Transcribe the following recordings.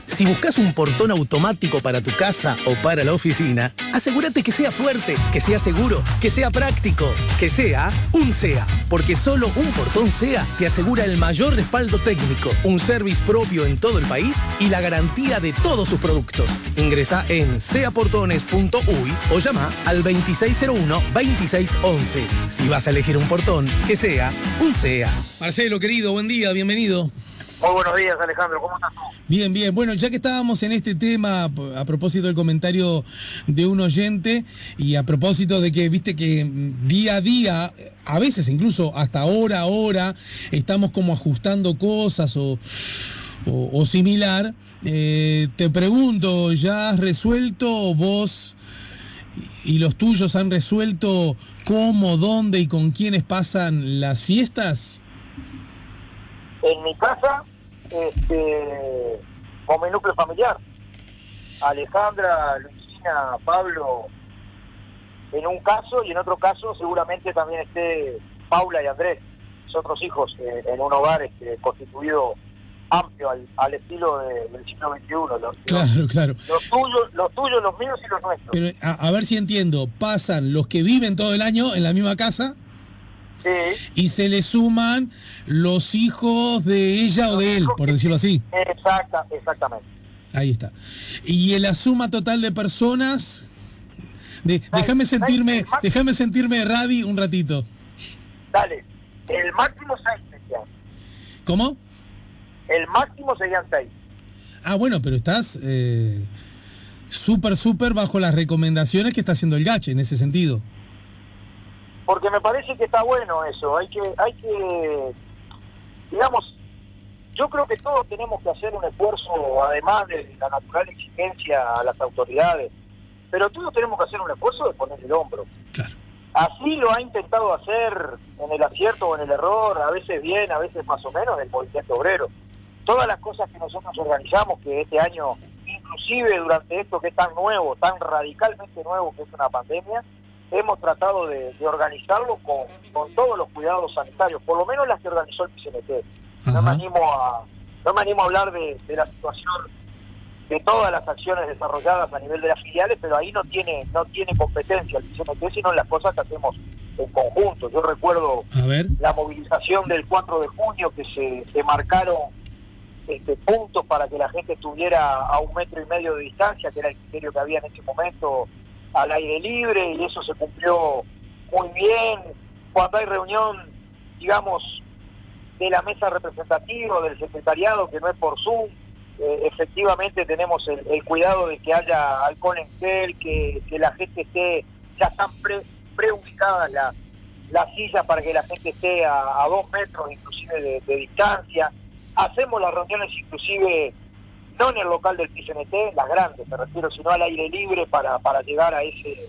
Si buscas un portón automático para tu casa o para la oficina, asegúrate que sea fuerte, que sea seguro, que sea práctico, que sea un SEA. Porque solo un portón SEA te asegura el mayor respaldo técnico, un service propio en todo el país y la garantía de todos sus productos. Ingresa en seaportones.uy o llama al 2601-2611. Si vas a elegir un portón, que sea un SEA. Marcelo, querido, buen día, bienvenido. Muy buenos días, Alejandro, ¿cómo estás tú? Bien, bien. Bueno, ya que estábamos en este tema, a propósito del comentario de un oyente y a propósito de que, viste que día a día, a veces incluso hasta hora a hora, estamos como ajustando cosas o similar, te pregunto, ¿ya has resuelto vos y los tuyos han resuelto cómo, dónde y con quiénes pasan las fiestas? En mi casa, con mi núcleo familiar, Alejandra, Luisina, Pablo, en un caso, y en otro caso seguramente también esté Paula y Andrés, mis otros hijos, en un hogar constituido amplio al estilo del siglo XXI. Claro. Los tuyos, los míos y los nuestros. Pero a ver si entiendo, ¿pasan los que viven todo el año en la misma casa? Sí. Y se le suman los hijos de ella o de él, por decirlo así. Exactamente. Ahí está. Y la suma total de personas... Déjame sentirme Radi un ratito. Dale. El máximo 6 serían. ¿Cómo? El máximo serían 6. Ah, bueno, pero estás súper bajo las recomendaciones que está haciendo el Gache en ese sentido. Porque me parece que está bueno eso, hay que, digamos, yo creo que todos tenemos que hacer un esfuerzo, además de la natural exigencia a las autoridades, pero todos tenemos que hacer un esfuerzo de poner el hombro. Claro. Así lo ha intentado hacer en el acierto o en el error, a veces bien, a veces más o menos, el movimiento obrero. Todas las cosas que nosotros organizamos, que este año, inclusive durante esto que es tan nuevo, tan radicalmente nuevo que es una pandemia, hemos tratado de organizarlo con todos los cuidados sanitarios, por lo menos las que organizó el PCNT. No me animo a hablar de la situación de todas las acciones desarrolladas a nivel de las filiales, pero ahí no tiene competencia el PCNT, sino en las cosas que hacemos en conjunto. Yo recuerdo la movilización del 4 de junio, que se marcaron puntos para que la gente estuviera a 1,5 metros de distancia, que era el criterio que había en ese momento, al aire libre, y eso se cumplió muy bien. Cuando hay reunión, digamos, de la mesa representativa, del secretariado, que no es por Zoom, efectivamente tenemos el cuidado de que haya alcohol en gel, que la gente esté, ya están preubicadas las sillas para que la gente esté a 2 metros inclusive de distancia. Hacemos las reuniones inclusive no en el local del PCNT, las grandes me refiero, sino al aire libre para llegar a ese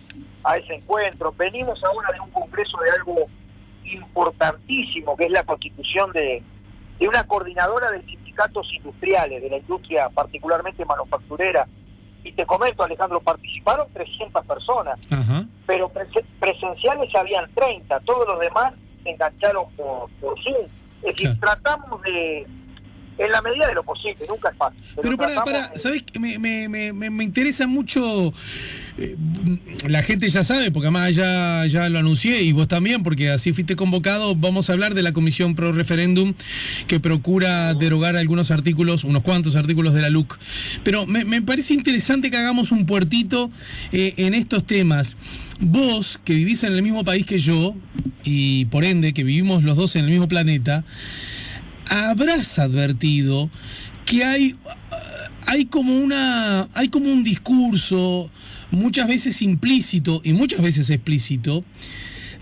encuentro. Venimos ahora de un congreso de algo importantísimo, que es la constitución de una coordinadora de sindicatos industriales, de la industria particularmente manufacturera. Y te comento, Alejandro, participaron 300 personas, pero presenciales habían 30, todos los demás se engancharon por Zoom. Es decir, tratamos de... En la medida de lo posible, nunca es fácil. Pero para, ¿sabés? Me interesa mucho, la gente ya sabe, porque además ya lo anuncié, y vos también, porque así fuiste convocado. Vamos a hablar de la Comisión Pro Referéndum, que procura derogar unos cuantos artículos de la LUC. Pero me parece interesante que hagamos un puertito en estos temas. Vos, que vivís en el mismo país que yo, y por ende que vivimos los dos en el mismo planeta, habrás advertido que hay como un discurso, muchas veces implícito y muchas veces explícito,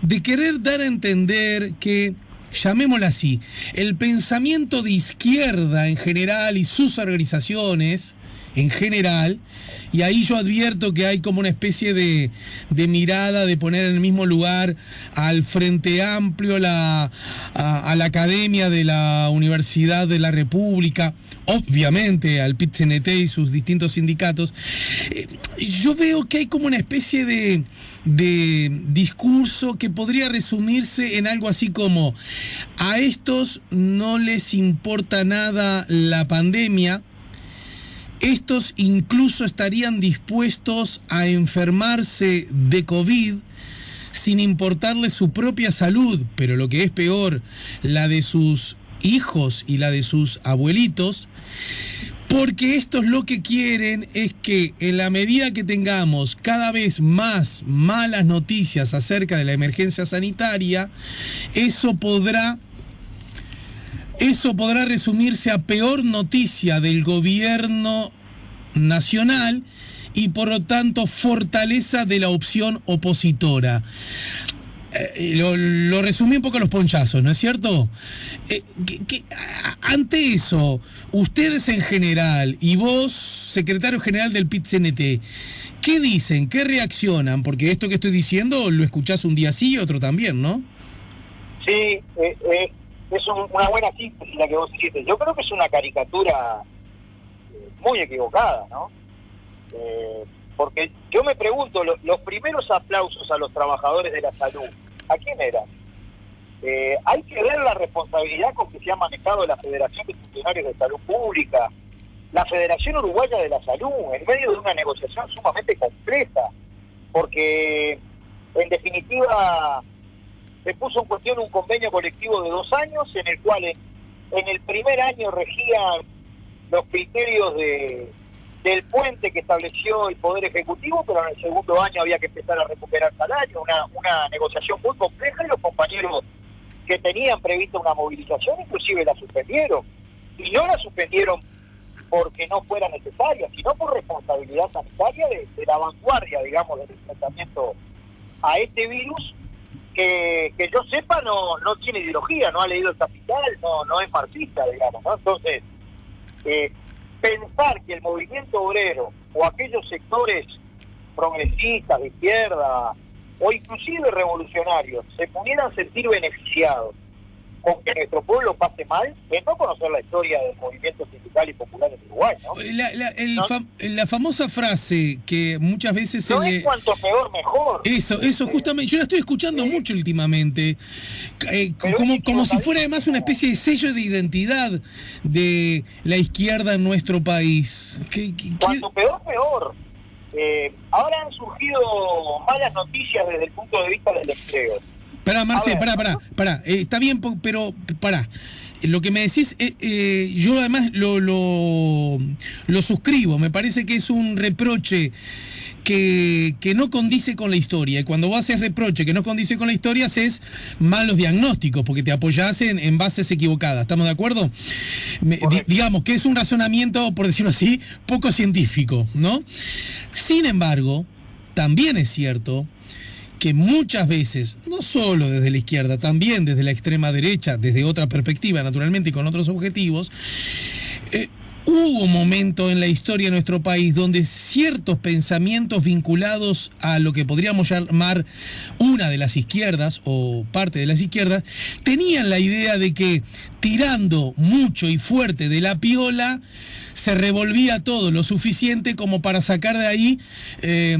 de querer dar a entender que, llamémoslo así, el pensamiento de izquierda en general y sus organizaciones en general, y ahí yo advierto que hay como una especie de mirada de poner en el mismo lugar al Frente Amplio, a la Academia de la Universidad de la República, obviamente al PIT-CNT y sus distintos sindicatos. Yo veo que hay como una especie de discurso que podría resumirse en algo así como: a estos no les importa nada la pandemia, estos incluso estarían dispuestos a enfermarse de COVID sin importarles su propia salud, pero lo que es peor, la de sus hijos y la de sus abuelitos, porque estos lo que quieren es que en la medida que tengamos cada vez más malas noticias acerca de la emergencia sanitaria, eso podrá resumirse a peor noticia del gobierno nacional y por lo tanto fortaleza de la opción opositora. Lo resumí un poco a los ponchazos, ¿no es cierto? Ante eso, ustedes en general y vos, secretario general del PIT-CNT, ¿qué dicen? ¿Qué reaccionan? Porque esto que estoy diciendo lo escuchás un día sí y otro también, ¿no? Sí, es una buena síntesis la que vos hiciste. Yo creo que es una caricatura muy equivocada, ¿no? Porque yo me pregunto, los primeros aplausos a los trabajadores de la salud, ¿a quién eran? Hay que ver la responsabilidad con que se ha manejado la Federación de Funcionarios de Salud Pública, la Federación Uruguaya de la Salud, en medio de una negociación sumamente compleja, porque en definitiva se puso en cuestión un convenio colectivo de 2 años en el cual en el primer año regían los criterios del puente que estableció el Poder Ejecutivo, pero en el segundo año había que empezar a recuperar salario, una negociación muy compleja, y los compañeros que tenían prevista una movilización inclusive la suspendieron, y no la suspendieron porque no fuera necesaria, sino por responsabilidad sanitaria de la vanguardia, digamos, del enfrentamiento a este virus, que yo sepa no tiene ideología, no ha leído el Capital, no es marxista, digamos, ¿no? Entonces, pensar que el movimiento obrero o aquellos sectores progresistas, de izquierda, o inclusive revolucionarios, se pudieran sentir beneficiados con que nuestro pueblo pase mal, es no conocer la historia del movimiento sindical y popular en Uruguay, ¿no? La famosa frase que muchas veces no es cuanto peor mejor. Eso justamente, yo la estoy escuchando mucho últimamente, como si fuera además una especie de sello de identidad de la izquierda en nuestro país. Cuanto peor, peor. Ahora han surgido malas noticias desde el punto de vista del empleo. Marce, pará. Está bien, pero pará. Lo que me decís, yo además lo suscribo. Me parece que es un reproche que no condice con la historia. Y cuando vos haces reproche que no condice con la historia, haces malos diagnósticos, porque te apoyás en bases equivocadas. ¿Estamos de acuerdo? Digamos que es un razonamiento, por decirlo así, poco científico, ¿no? Sin embargo, también es cierto que muchas veces, no solo desde la izquierda, también desde la extrema derecha, desde otra perspectiva naturalmente y con otros objetivos, hubo un momento en la historia de nuestro país donde ciertos pensamientos vinculados a lo que podríamos llamar una de las izquierdas o parte de las izquierdas, tenían la idea de que tirando mucho y fuerte de la piola se revolvía todo lo suficiente como para sacar de ahí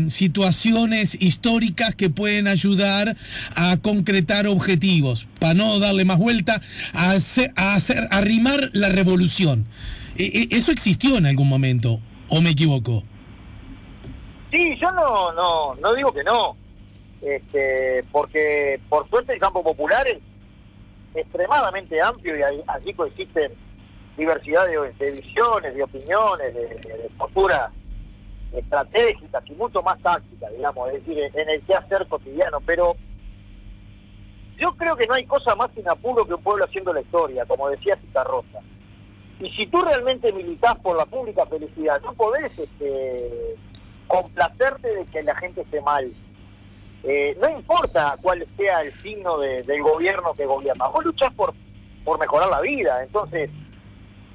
situaciones históricas que pueden ayudar a concretar objetivos, para no darle más vuelta, a arrimar la revolución. ¿Eso existió en algún momento o me equivoco? Sí, yo no digo que no, porque por suerte el campo popular es extremadamente amplio y allí coexisten diversidad de visiones, de opiniones, de posturas estratégicas y mucho más tácticas, digamos, es decir, en el quehacer cotidiano. Pero yo creo que no hay cosa más sin apuro que un pueblo haciendo la historia, como decía Citarrosa. Y si tú realmente militás por la pública felicidad, no podés complacerte de que la gente esté mal. No importa cuál sea el signo del gobierno que gobierna, vos luchás por mejorar la vida. Entonces,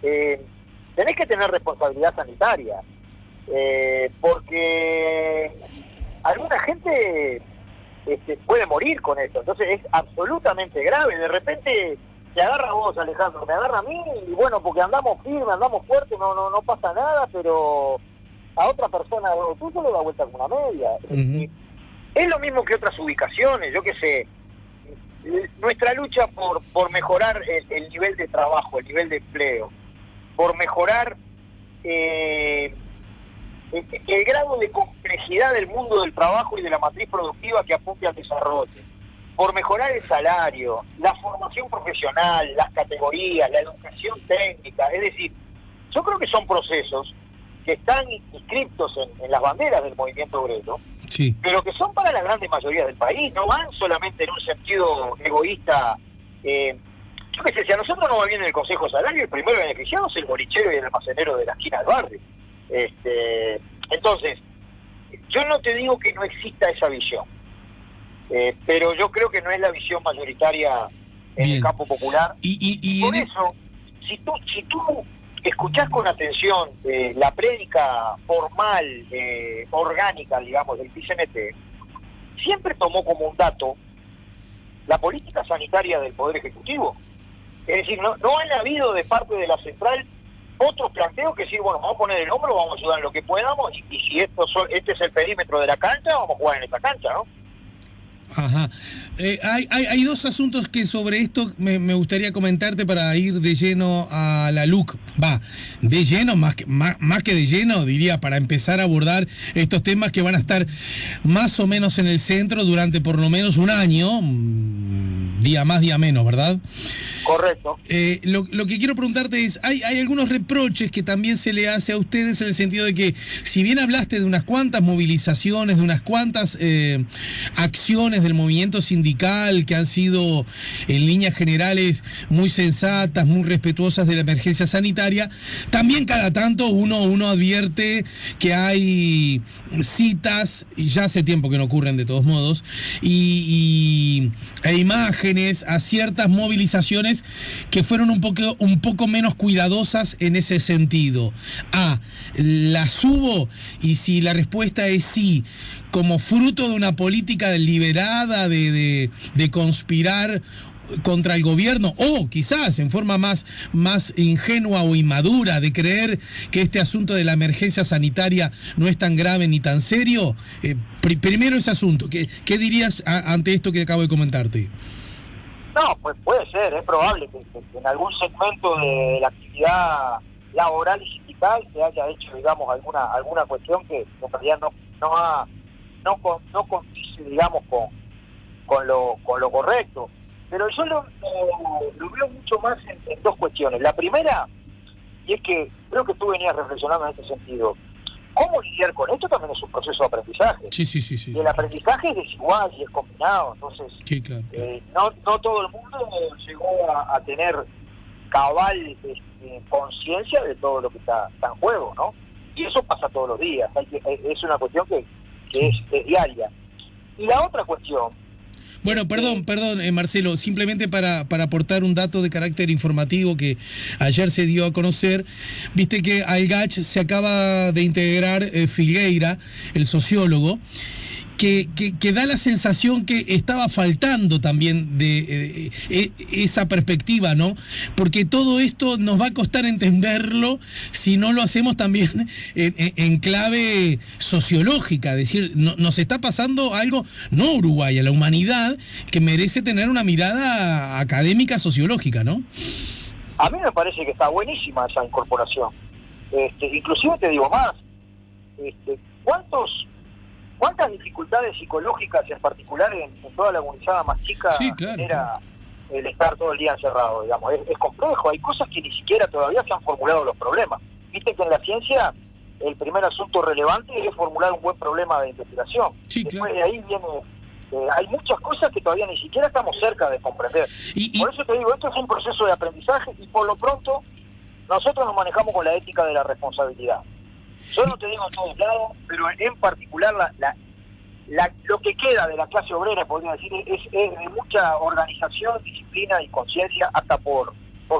tenés que tener responsabilidad sanitaria, porque alguna gente puede morir con esto. Entonces es absolutamente grave. De repente te agarra a vos, Alejandro, me agarra a mí, y bueno, porque andamos firmes, andamos fuertes, no pasa nada, pero a otra persona, tú solo da vuelta con una media. Uh-huh. Es lo mismo que otras ubicaciones, yo qué sé. Nuestra lucha por mejorar el nivel de trabajo, el nivel de empleo, por mejorar el grado de complejidad del mundo del trabajo y de la matriz productiva que apunte al desarrollo, por mejorar el salario, la formación profesional, las categorías, la educación técnica. Es decir, yo creo que son procesos que están inscriptos en las banderas del movimiento obrero, sí, pero que son para la grande mayoría del país, no van solamente en un sentido egoísta. Yo qué sé, si a nosotros nos va bien el Consejo de Salario, el primero beneficiado es el bolichero y el almacenero de la esquina del barrio. Entonces, yo no te digo que no exista esa visión, pero yo creo que no es la visión mayoritaria en bien. el campo popular. Y Por en eso, si tú escuchás con atención la prédica formal, orgánica, digamos, del PCNT, siempre tomó como un dato la política sanitaria del Poder Ejecutivo. Es decir, no han habido de parte de la central otros planteos que decir, bueno, vamos a poner el hombro, vamos a ayudar en lo que podamos, y si este es el perímetro de la cancha, vamos a jugar en esta cancha, ¿no? Ajá. Hay dos asuntos que sobre esto me gustaría comentarte para ir de lleno a la LUC. De lleno, más que de lleno, diría, para empezar a abordar estos temas que van a estar más o menos en el centro durante por lo menos un año, día más, día menos, ¿verdad? Correcto. Lo que quiero preguntarte es, hay algunos reproches que también se le hace a ustedes en el sentido de que, si bien hablaste de unas cuantas movilizaciones, de unas cuantas acciones del movimiento sindical que han sido en líneas generales muy sensatas, muy respetuosas de la emergencia sanitaria, también cada tanto uno advierte que hay citas, y ya hace tiempo que no ocurren de todos modos, e imágenes a ciertas movilizaciones que fueron un poco menos cuidadosas en ese sentido. ¿Las hubo? Y si la respuesta es sí, como fruto de una política deliberada de conspirar contra el gobierno, o quizás en forma más ingenua o inmadura de creer que este asunto de la emergencia sanitaria no es tan grave ni tan serio. Primero ese asunto, ¿qué dirías ante esto que acabo de comentarte? No, pues puede ser, es probable que en algún segmento de la actividad laboral y sindical se haya hecho, digamos, alguna cuestión que en realidad no condice, digamos, con lo correcto. Pero yo lo veo mucho más en dos cuestiones. La primera, y es que creo que tú venías reflexionando en este sentido, ¿cómo lidiar con esto? También es un proceso de aprendizaje. Sí. Y el aprendizaje es desigual y es combinado. Entonces, sí, claro. No todo el mundo llegó a tener cabal conciencia de todo lo que está en juego, ¿no? Y eso pasa todos los días. Es una cuestión que es diaria. Y la otra cuestión... Bueno, perdón, Marcelo, simplemente para aportar un dato de carácter informativo que ayer se dio a conocer, viste que al GACH se acaba de integrar Filgueira, el sociólogo, que da la sensación que estaba faltando también de esa perspectiva, ¿no? Porque todo esto nos va a costar entenderlo si no lo hacemos también en clave sociológica, es decir, nos está pasando algo, no Uruguay, a la humanidad, que merece tener una mirada académica sociológica, ¿no? A mí me parece que está buenísima esa incorporación. Inclusive te digo más, ¿cuántas dificultades psicológicas, en particular en toda la comunidad más chica, sí, claro, genera el estar todo el día encerrado? Digamos, es complejo, hay cosas que ni siquiera todavía se han formulado los problemas. Viste que en la ciencia el primer asunto relevante es formular un buen problema de investigación. Sí, después claro. de ahí viene... hay muchas cosas que todavía ni siquiera estamos cerca de comprender. Por eso te digo, esto es un proceso de aprendizaje y por lo pronto nosotros nos manejamos con la ética de la responsabilidad. Yo no te digo en todos lados, pero en particular lo que queda de la clase obrera, podría decir, es de mucha organización, disciplina y conciencia, hasta por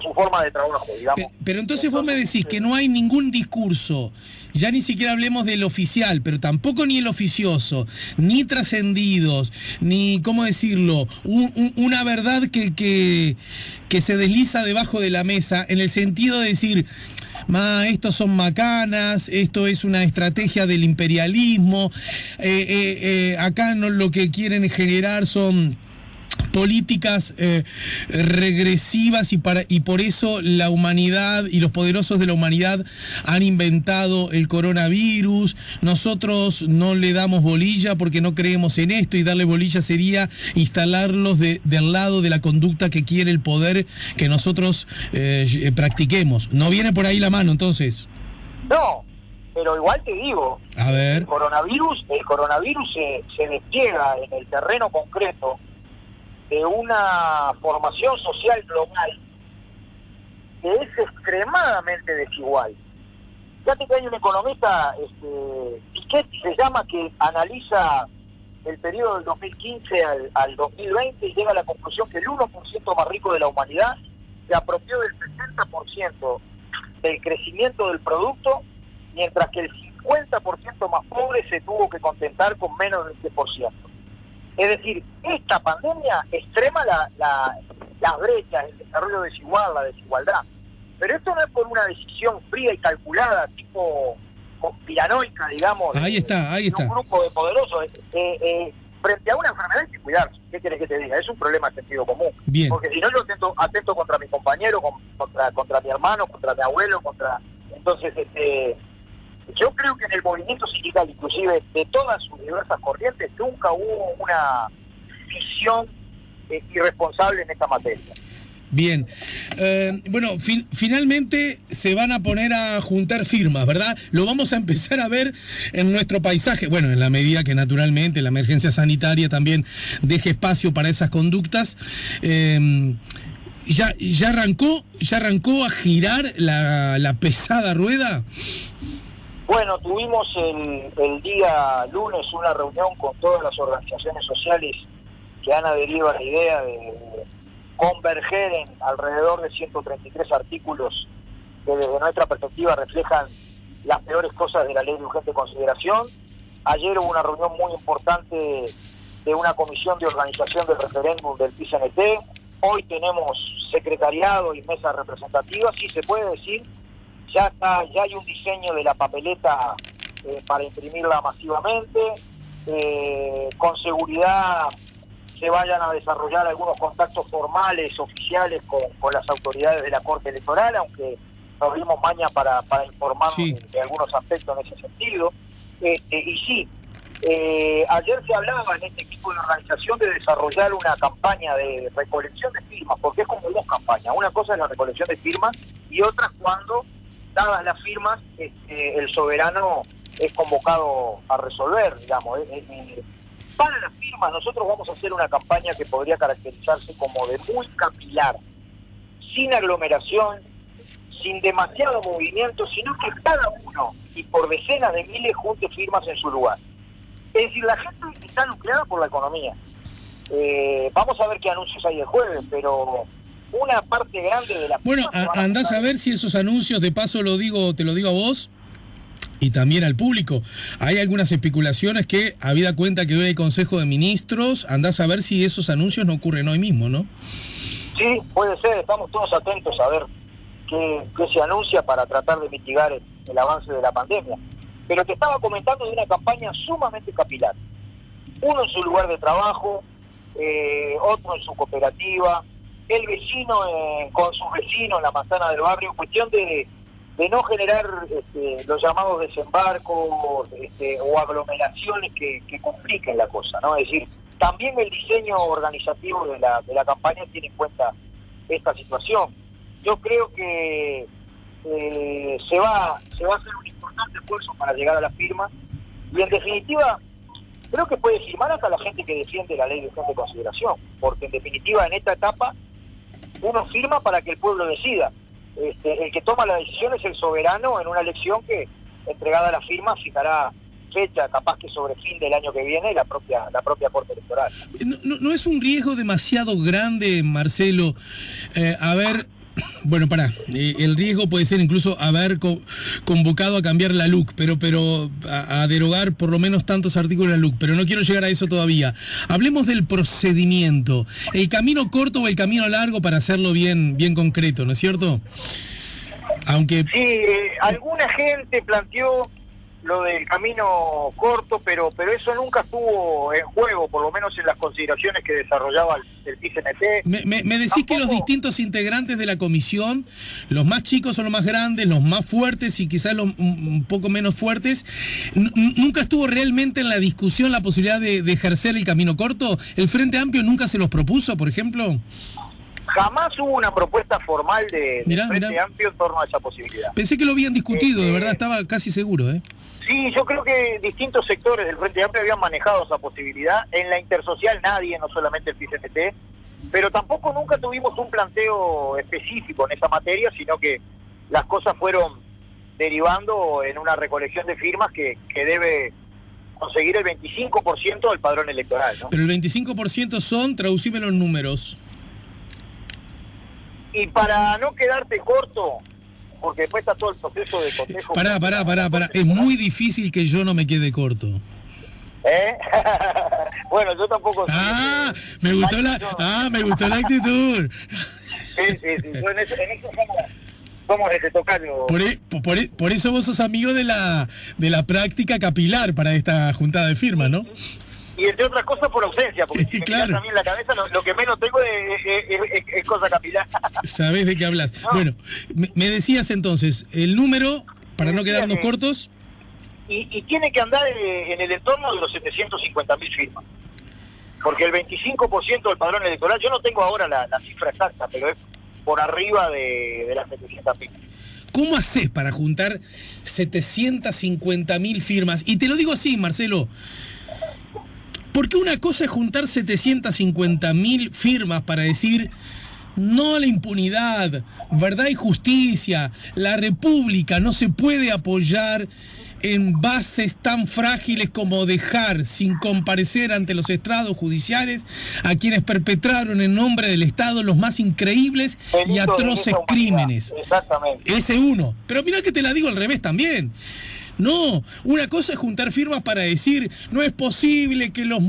su forma de trabajo, digamos. Pero entonces vos me decís que no hay ningún discurso, ya ni siquiera hablemos del oficial, pero tampoco ni el oficioso, ni trascendidos, ni, ¿cómo decirlo?, una verdad que se desliza debajo de la mesa, en el sentido de decir... estos son macanas, esto es una estrategia del imperialismo, acá no, lo que quieren generar son políticas regresivas y por eso la humanidad y los poderosos de la humanidad han inventado el coronavirus. Nosotros no le damos bolilla porque no creemos en esto, y darle bolilla sería instalarlos del lado de la conducta que quiere el poder que nosotros practiquemos. ¿No viene por ahí la mano entonces? No, pero igual te digo, a ver, el coronavirus se despliega en el terreno concreto de una formación social global que es extremadamente desigual. Fíjate que hay un economista, Piketty se llama, que analiza el periodo del 2015 al 2020 y llega a la conclusión que el 1% más rico de la humanidad se apropió del 60% del crecimiento del producto, mientras que el 50% más pobre se tuvo que contentar con menos del 10%. Es decir, esta pandemia extrema las brechas, el desarrollo desigual, la desigualdad. Pero esto no es por una decisión fría y calculada, tipo conspiranoica, digamos. Ahí está. De un grupo de poderosos. Frente a una enfermedad hay que cuidarse. ¿Qué querés que te diga? Es un problema de sentido común. Bien. Porque si no, yo atento contra mi compañero, contra mi hermano, contra mi abuelo, Entonces, yo creo que en el movimiento sindical, inclusive de todas sus diversas corrientes, nunca hubo una visión irresponsable en esta materia. Bien. Bueno, finalmente se van a poner a juntar firmas, ¿verdad? Lo vamos a empezar a ver en nuestro paisaje. Bueno, en la medida que naturalmente la emergencia sanitaria también deje espacio para esas conductas. ¿Ya arrancó a girar la pesada rueda? Bueno, tuvimos el día lunes una reunión con todas las organizaciones sociales que han adherido a la idea de converger en alrededor de 133 artículos que desde nuestra perspectiva reflejan las peores cosas de la ley de urgente consideración. Ayer hubo una reunión muy importante de una comisión de organización del referéndum del PICNT. Hoy tenemos secretariado y mesas representativas, y se puede decir ya hay un diseño de la papeleta para imprimirla masivamente. Con seguridad se vayan a desarrollar algunos contactos formales, oficiales, con las autoridades de la Corte Electoral, aunque nos dimos maña para informarnos de algunos aspectos en ese sentido. Y sí, ayer se hablaba en este equipo de organización de desarrollar una campaña de recolección de firmas, porque es como dos campañas. Una cosa es la recolección de firmas y otra cuando, dadas las firmas, el soberano es convocado a resolver, digamos. Para las firmas nosotros vamos a hacer una campaña que podría caracterizarse como de muy capilar, sin aglomeración, sin demasiado movimiento, sino que cada uno, y por decenas de miles, junte firmas en su lugar. Es decir, la gente está nucleada por la economía. Vamos a ver qué anuncios hay el jueves, pero una parte grande de la... Bueno, andás a ver si esos anuncios, de paso te lo digo a vos y también al público. Hay algunas especulaciones que, habida cuenta que hoy hay Consejo de Ministros, andás a ver si esos anuncios no ocurren hoy mismo, ¿no? Sí, puede ser. Estamos todos atentos a ver qué se anuncia para tratar de mitigar el avance de la pandemia. Pero te estaba comentando de una campaña sumamente capilar. Uno en su lugar de trabajo, otro en su cooperativa, el vecino con sus vecinos en la manzana del barrio, cuestión de no generar los llamados desembarcos o aglomeraciones que compliquen la cosa, ¿no? Es decir, también el diseño organizativo de la campaña tiene en cuenta esta situación. Yo creo que se va a hacer un importante esfuerzo para llegar a la firma, y en definitiva creo que puede firmar hasta la gente que defiende la ley de urgente consideración, porque en definitiva en esta etapa uno firma para que el pueblo decida. El que toma la decisión es el soberano en una elección que, entregada a la firma, fijará fecha, capaz que sobre fin del año que viene, la propia Corte Electoral. ¿No es un riesgo demasiado grande, Marcelo? Bueno, el riesgo puede ser incluso haber convocado a cambiar la LUC, pero a derogar por lo menos tantos artículos de la LUC, pero no quiero llegar a eso todavía. Hablemos del procedimiento, el camino corto o el camino largo, para hacerlo bien concreto, ¿no es cierto? Aunque... Sí, alguna gente planteó lo del camino corto, pero eso nunca estuvo en juego, por lo menos en las consideraciones que desarrollaba el PCNT. Me decís que los distintos integrantes de la comisión, los más chicos o los más grandes, los más fuertes y quizás los un poco menos fuertes, nunca estuvo realmente en la discusión la posibilidad de ejercer el camino corto. ¿El Frente Amplio nunca se los propuso, por ejemplo? Jamás hubo una propuesta formal del Frente Amplio en torno a esa posibilidad. Pensé que lo habían discutido, de verdad, estaba casi seguro, ¿eh? Sí, yo creo que distintos sectores del Frente Amplio habían manejado esa posibilidad. En la intersocial nadie, no solamente el PCNT, pero tampoco nunca tuvimos un planteo específico en esa materia, sino que las cosas fueron derivando en una recolección de firmas que debe conseguir el 25% del padrón electoral, ¿no? Pero el 25% son, traducímelo en números. Y para no quedarte corto, porque después está todo el proceso de cotejo. Pará. Es muy difícil que yo no me quede corto. ¿Eh? Bueno, yo tampoco. Me gustó la actitud. Sí. En eso somos ese tocayo. Por eso vos sos amigo de la práctica capilar para esta juntada de firmas, ¿no? Y entre otras cosas por ausencia, porque si me claro. también la cabeza, lo que menos tengo es cosa capilar. Sabés de qué hablas. No. Bueno, me decías entonces, el número, para no quedarnos cortos. Y tiene que andar en el entorno de los 750.000 firmas. Porque el 25% del padrón electoral, yo no tengo ahora la cifra exacta, pero es por arriba de las 700.000. ¿Cómo haces para juntar 750.000 firmas? Y te lo digo así, Marcelo. Porque una cosa es juntar 750.000 firmas para decir no a la impunidad, verdad y justicia, la república no se puede apoyar en bases tan frágiles como dejar sin comparecer ante los estrados judiciales a quienes perpetraron en nombre del Estado los más increíbles y atroces crímenes. Exactamente. Ese uno. Pero mira que te la digo al revés también. No, una cosa es juntar firmas para decir no es posible que los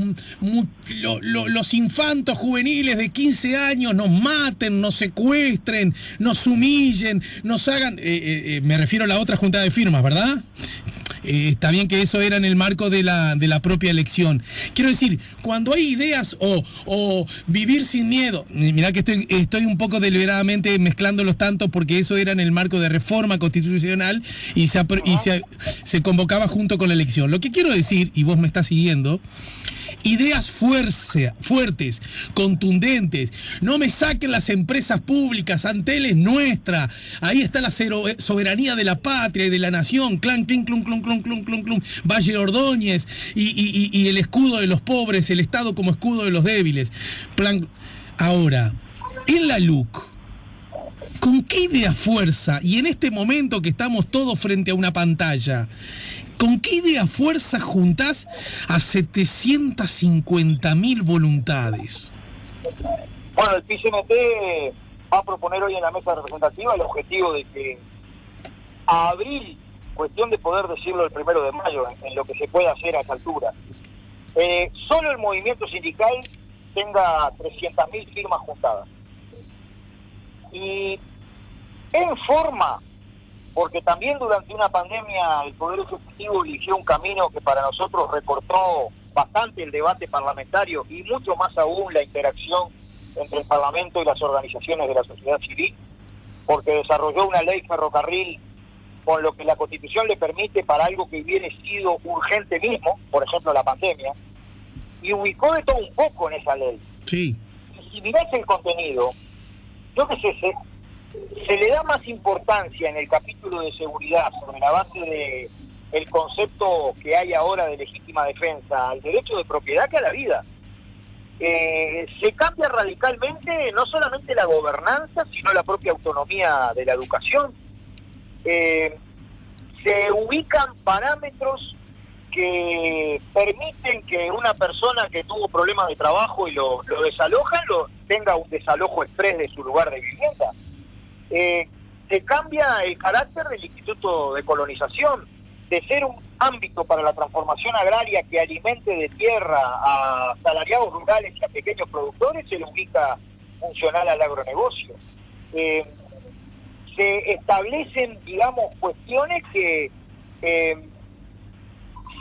infantos juveniles de 15 años nos maten, nos secuestren, nos humillen, nos hagan... me refiero a la otra juntada de firmas, ¿verdad? Está bien que eso era en el marco de la propia elección. Quiero decir, cuando hay ideas o vivir sin miedo, mirá que estoy un poco deliberadamente mezclándolos tanto porque eso era en el marco de reforma constitucional y se convocaba junto con la elección. Lo que quiero decir, y vos me estás siguiendo, ideas fuertes, contundentes. No me saquen las empresas públicas, Antel es nuestra. Ahí está la soberanía de la patria y de la nación. Clan, clum, clum, clum, clum, clum, clum, clum. Valle Ordóñez y el escudo de los pobres, el Estado como escudo de los débiles. Ahora, en la LUC, ¿con qué idea fuerza? Y en este momento que estamos todos frente a una pantalla, ¿con qué idea fuerza juntás a 750.000 voluntades? Bueno, el PCNT va a proponer hoy en la mesa representativa el objetivo de que a abril, cuestión de poder decirlo el 1 de mayo, en lo que se pueda hacer a esa altura, solo el movimiento sindical tenga 300.000 firmas juntadas. Y en forma, porque también durante una pandemia el Poder Ejecutivo eligió un camino que para nosotros recortó bastante el debate parlamentario y mucho más aún la interacción entre el Parlamento y las organizaciones de la sociedad civil, porque desarrolló una ley ferrocarril con lo que la Constitución le permite para algo que hubiera sido urgente mismo, por ejemplo la pandemia, y ubicó de todo un poco en esa ley. Sí. Y si mirás el contenido, yo qué sé, se le da más importancia en el capítulo de seguridad sobre la base de el concepto que hay ahora de legítima defensa al derecho de propiedad que a la vida. Se cambia radicalmente no solamente la gobernanza, sino la propia autonomía de la educación. Se ubican parámetros que permiten que una persona que tuvo problemas de trabajo y lo desalojan, tenga un desalojo exprés de su lugar de vivienda. Se cambia el carácter del Instituto de Colonización, de ser un ámbito para la transformación agraria que alimente de tierra a asalariados rurales y a pequeños productores, se lo ubica funcional al agronegocio. Se establecen, digamos, cuestiones que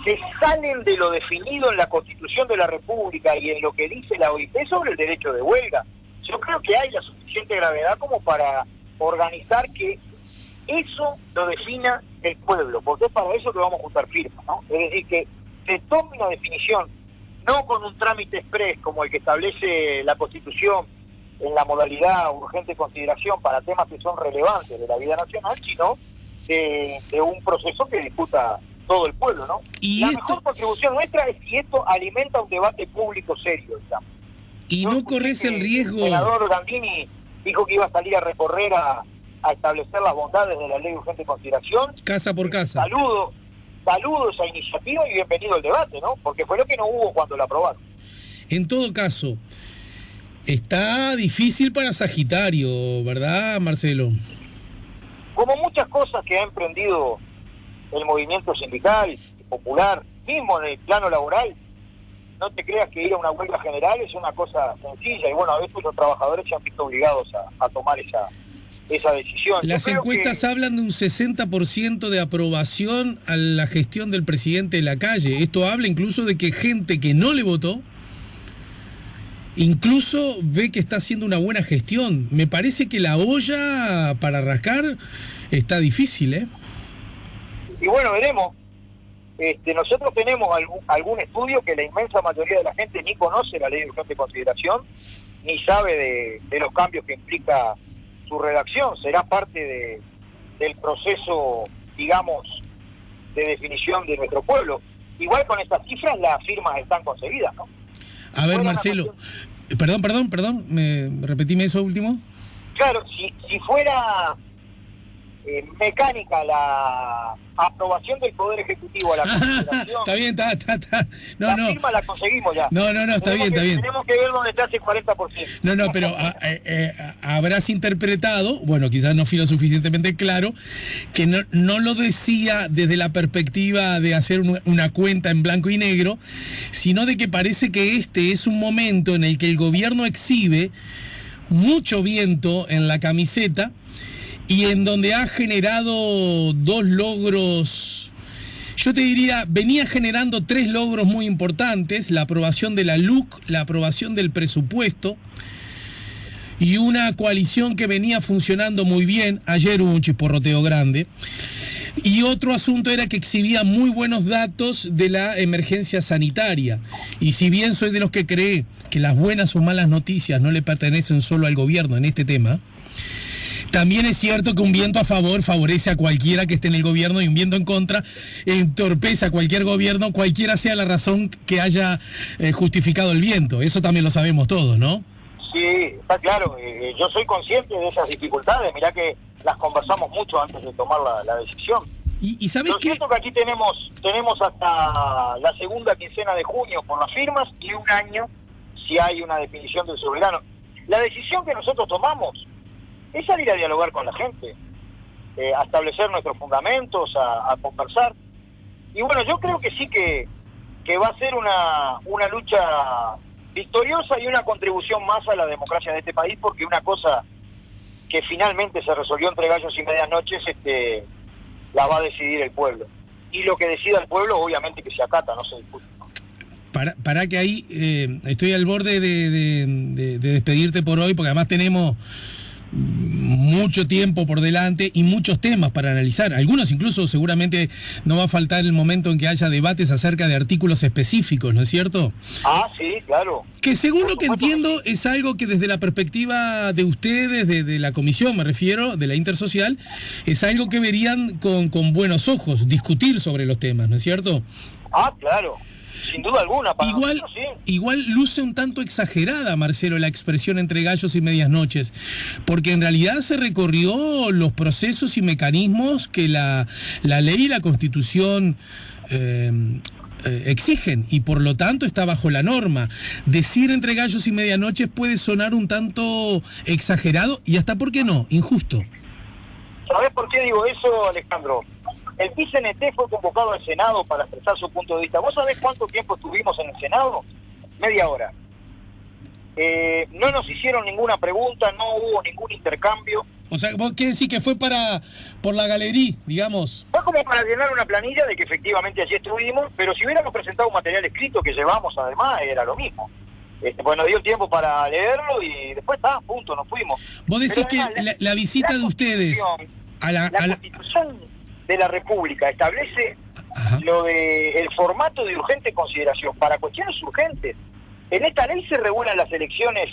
se salen de lo definido en la Constitución de la República y en lo que dice la OIT sobre el derecho de huelga. Yo creo que hay la suficiente gravedad como para organizar que eso lo defina el pueblo, porque es para eso que vamos a juntar firmas, ¿no? Es decir, que se tome una definición, no con un trámite exprés como el que establece la Constitución en la modalidad urgente consideración para temas que son relevantes de la vida nacional, sino de un proceso que disputa todo el pueblo, ¿no? Y la esto... mejor contribución nuestra es si esto alimenta un debate público serio, digamos. Y no corres el riesgo... El senador Gandini dijo que iba a salir a recorrer a establecer las bondades de la ley de urgente consideración. Casa por casa. Saludo esa iniciativa y bienvenido al debate, ¿no? Porque fue lo que no hubo cuando la aprobaron. En todo caso, está difícil para Sagitario, ¿verdad, Marcelo? Como muchas cosas que ha emprendido el movimiento sindical y popular, mismo en el plano laboral, no te creas que ir a una huelga general es una cosa sencilla, y bueno, a veces los trabajadores se han visto obligados a tomar esa decisión. Las encuestas hablan de un 60% de aprobación a la gestión del presidente Lacalle. Esto habla incluso de que gente que no le votó, incluso ve que está haciendo una buena gestión. Me parece que la olla para rascar está difícil, ¿eh? Y bueno, veremos. Nosotros tenemos algún estudio que la inmensa mayoría de la gente ni conoce la ley de urgente consideración, ni sabe de los cambios que implica su redacción. Será parte del proceso, digamos, de definición de nuestro pueblo. Igual con estas cifras las firmas están conseguidas, ¿no? A ver, Marcelo, perdón, repetime eso último. Claro, si fuera mecánica la aprobación del Poder Ejecutivo a la consideración... Está bien, está. La firma la conseguimos ya. No, está bien. Tenemos que ver dónde está ese 40%. No, pero habrás interpretado, bueno, quizás no fui lo suficientemente claro, que no lo decía desde la perspectiva de hacer una cuenta en blanco y negro, sino de que parece que este es un momento en el que el gobierno exhibe mucho viento en la camiseta y en donde ha generado dos logros, yo te diría, venía generando 3 logros muy importantes: la aprobación de la LUC, la aprobación del presupuesto y una coalición que venía funcionando muy bien. Ayer hubo un chisporroteo grande. Y otro asunto era que exhibía muy buenos datos de la emergencia sanitaria. Y si bien soy de los que cree que las buenas o malas noticias no le pertenecen solo al gobierno en este tema, también es cierto que un viento a favor favorece a cualquiera que esté en el gobierno y un viento en contra entorpece a cualquier gobierno, cualquiera sea la razón que haya justificado el viento. Eso también lo sabemos todos, ¿no? Sí, está claro. Yo soy consciente de esas dificultades. Mirá que las conversamos mucho antes de tomar la decisión. ¿Y sabes qué? Lo cierto que aquí tenemos hasta la segunda quincena de junio por las firmas y un año si hay una definición del soberano. La decisión que nosotros tomamos es salir a dialogar con la gente, a establecer nuestros fundamentos, a conversar. Y bueno, yo creo que sí que va a ser una lucha victoriosa y una contribución más a la democracia de este país, porque una cosa que finalmente se resolvió entre gallos y medianoches, la va a decidir el pueblo. Y lo que decida el pueblo, obviamente que se acata, no se discute. Para que ahí estoy al borde de despedirte por hoy, porque además tenemos mucho tiempo por delante y muchos temas para analizar. Algunos incluso seguramente no va a faltar el momento en que haya debates acerca de artículos específicos, ¿no es cierto? Ah, sí, claro. Que según lo que entiendo es algo que desde la perspectiva de ustedes, de la comisión me refiero, de la Intersocial, es algo que verían con buenos ojos, discutir sobre los temas, ¿no es cierto? Ah, claro. Sin duda alguna. Para nosotros, sí. Igual luce un tanto exagerada, Marcelo, la expresión entre gallos y medias noches, porque en realidad se recorrió los procesos y mecanismos que la ley y la Constitución exigen, y por lo tanto está bajo la norma. Decir entre gallos y medianoches puede sonar un tanto exagerado y hasta, ¿por qué no?, injusto. ¿Sabés por qué digo eso, Alejandro? El PCNT fue convocado al Senado para expresar su punto de vista. ¿Vos sabés cuánto tiempo estuvimos en el Senado? Media hora. No nos hicieron ninguna pregunta, no hubo ningún intercambio. O sea, vos querés decir que fue por la galería, digamos. Fue como para llenar una planilla de que efectivamente allí estuvimos, pero si hubiéramos presentado un material escrito que llevamos además, era lo mismo. Pues nos dio el tiempo para leerlo y después está, punto, nos fuimos. Vos decís que la visita de ustedes a la Constitución de la República establece lo de el formato de urgente consideración para cuestiones urgentes. En esta ley se regulan las elecciones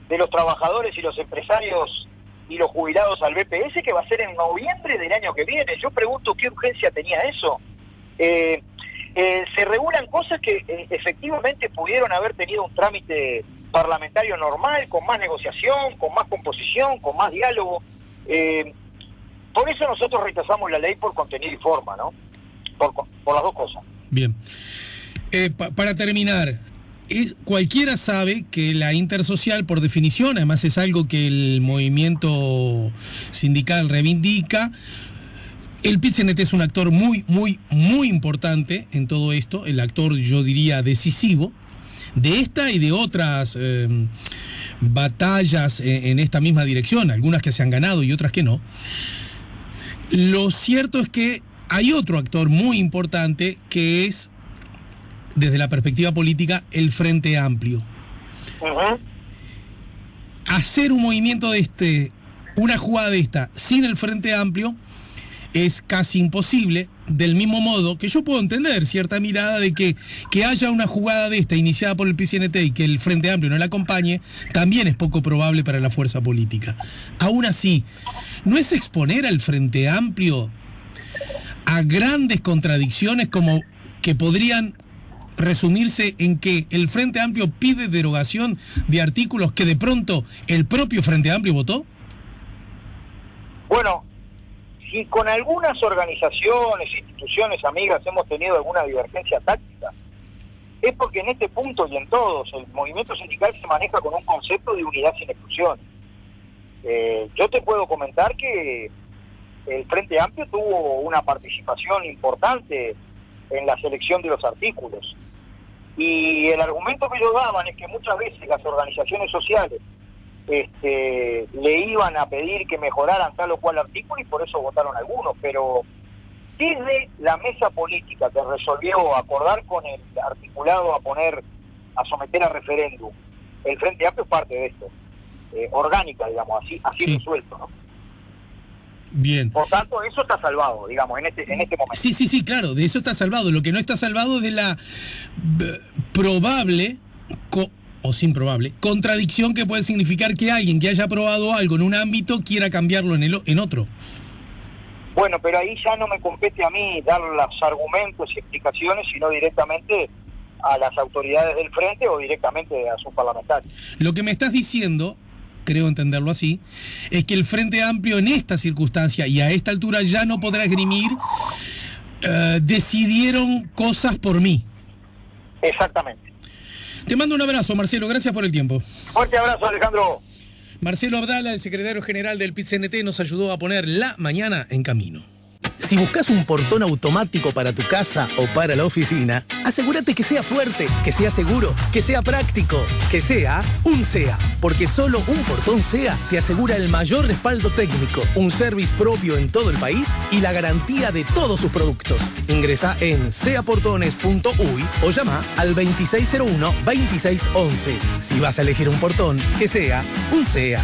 de los trabajadores y los empresarios y los jubilados al BPS, que va a ser en noviembre del año que viene. Yo pregunto qué urgencia tenía eso. Se regulan cosas que efectivamente pudieron haber tenido un trámite parlamentario normal, con más negociación, con más composición, con más diálogo. Por eso nosotros rechazamos la ley por contenido y forma, ¿no? Por las dos cosas. Bien. Para terminar, cualquiera sabe que la intersocial, por definición, además es algo que el movimiento sindical reivindica. El PIT-CNT es un actor muy, muy, muy importante en todo esto, el actor, yo diría, decisivo, de esta y de otras batallas en esta misma dirección, algunas que se han ganado y otras que no. Lo cierto es que hay otro actor muy importante que es, desde la perspectiva política, el Frente Amplio. Hacer un movimiento de una jugada de esta, sin el Frente Amplio, es casi imposible, del mismo modo que yo puedo entender cierta mirada de que haya una jugada de esta iniciada por el PIT-CNT y que el Frente Amplio no la acompañe, también es poco probable para la fuerza política. Aún así, ¿no es exponer al Frente Amplio a grandes contradicciones como que podrían resumirse en que el Frente Amplio pide derogación de artículos que de pronto el propio Frente Amplio votó? Bueno, si con algunas organizaciones, instituciones amigas hemos tenido alguna divergencia táctica, es porque en este punto y en todos, el movimiento sindical se maneja con un concepto de unidad sin exclusión. Yo te puedo comentar que el Frente Amplio tuvo una participación importante en la selección de los artículos. Y el argumento que ellos daban es que muchas veces las organizaciones sociales le iban a pedir que mejoraran tal o cual artículo y por eso votaron algunos, pero desde la mesa política que resolvió acordar con el articulado a someter a referéndum, el Frente Amplio es parte de esto, orgánica, digamos, así sí. Resuelto, ¿no? Bien. Por tanto, eso está salvado, digamos, en este momento. Sí, claro, de eso está salvado. Lo que no está salvado es de la probable o sin probable contradicción que puede significar que alguien que haya aprobado algo en un ámbito quiera cambiarlo en otro. Bueno, pero ahí ya no me compete a mí dar los argumentos y explicaciones, sino directamente a las autoridades del frente o directamente a sus parlamentarios. Lo que me estás diciendo, creo entenderlo así, es que el Frente Amplio en esta circunstancia y a esta altura ya no podrá esgrimir decidieron cosas por mí. Exactamente. Te mando un abrazo, Marcelo, gracias por el tiempo. Fuerte abrazo, Alejandro. Marcelo Abdala, el secretario general del PIT-CNT, nos ayudó a poner la mañana en camino. Si buscas un portón automático para tu casa o para la oficina, asegúrate que sea fuerte, que sea seguro, que sea práctico, que sea un SEA. Porque solo un portón SEA te asegura el mayor respaldo técnico, un service propio en todo el país y la garantía de todos sus productos. Ingresa en seaportones.uy o llama al 2601-2611. Si vas a elegir un portón, que sea un SEA.